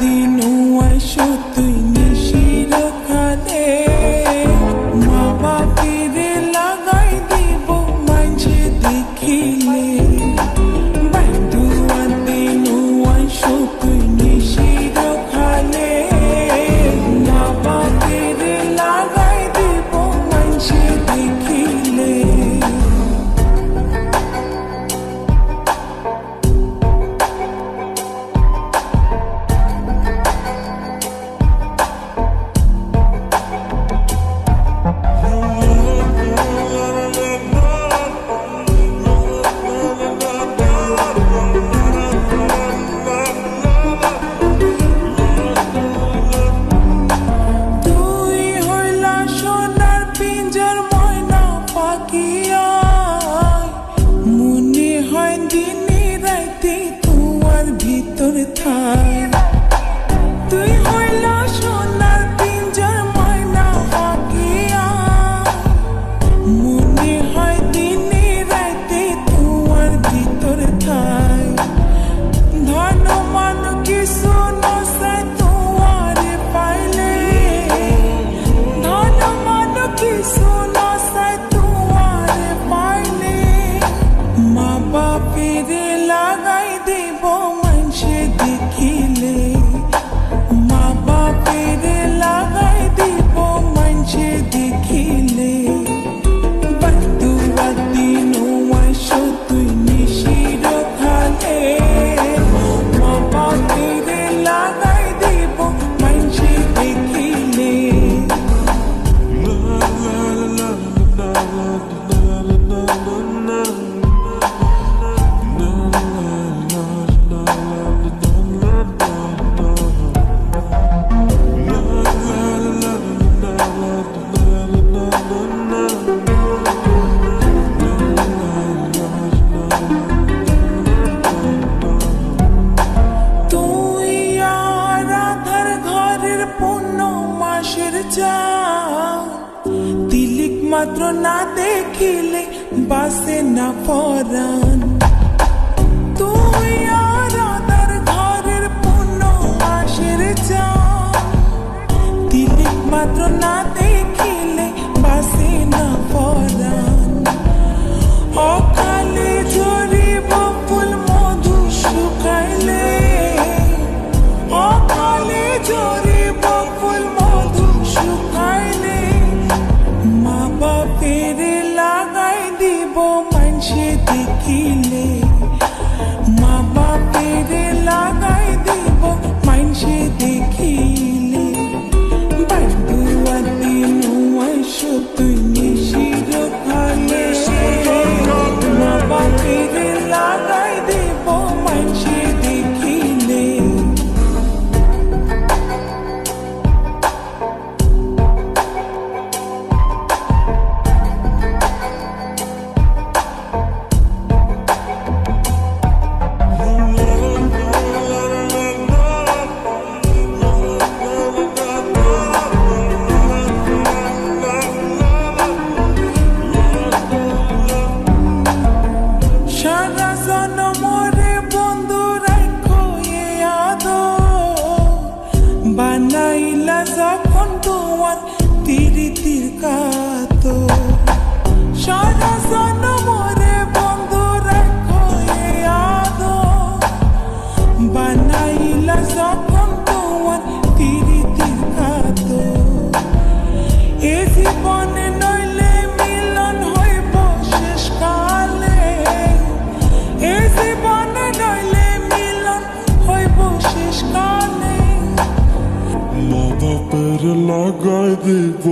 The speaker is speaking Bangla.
দিন আইসো তুই নিশির খালে মা বাপিরে লাগাই দিব মাঝে দেখিলে বাইদুয়া দিন আইসো তুই নিশির খালে মা বাপিরে লাগাই দিব মাঝে দেখিলে তুই হইলা সোনার পিঞ্জর ময়না পাখিয়া মনে হয় দিনে রাইতে তোমার ভিতর থাই ধন মান কিছু নসাই তোমারে পাইলে ধন মান কিছু নসাই তোমারে পাইলে মা বাপিরে লাগাই দেব মানসে দেখিলে মা বাপিরে লাগাই দিব মানসে দেখিলে বাদুয়া দিন আইসো তুই নিশির খালে মা বাপিরে লাগাই দিব মানসে দেখিলে তিলিক মাত্র না দেখিলে বাসে না পরাণ তুই আর আদার ঘরের পূর্ণ মাসের চাঁদ তিলিক মাত্র না দেখিলে বাসে না পরাণ অকালে ঝরিব ফুল মধু শুকাইলে অকালে ঝরিব ফুল মধু শুকাইলে মা বাপেরে লাগাই দিব মানসে দেখিলে মা বাপেরে লাগাই দিব মানসে দেখিলে বাদুয়া দিন আইসো তুই নিশির খালে মা বাপেরে লাগাই দিব মানসে দেখিলে বানাইলা যখন তোমার তিরিতির কাতো সারা জনমরে বন্ধু রাখো এ আদো বানাইলা যখন তোমার তিরিতির কাতো এ জীবনে নইলে মিলন হইব শেষ কালে এ জীবনে নইলে মিলন হইব শেষ কালে মা বাপের লাগাই দিব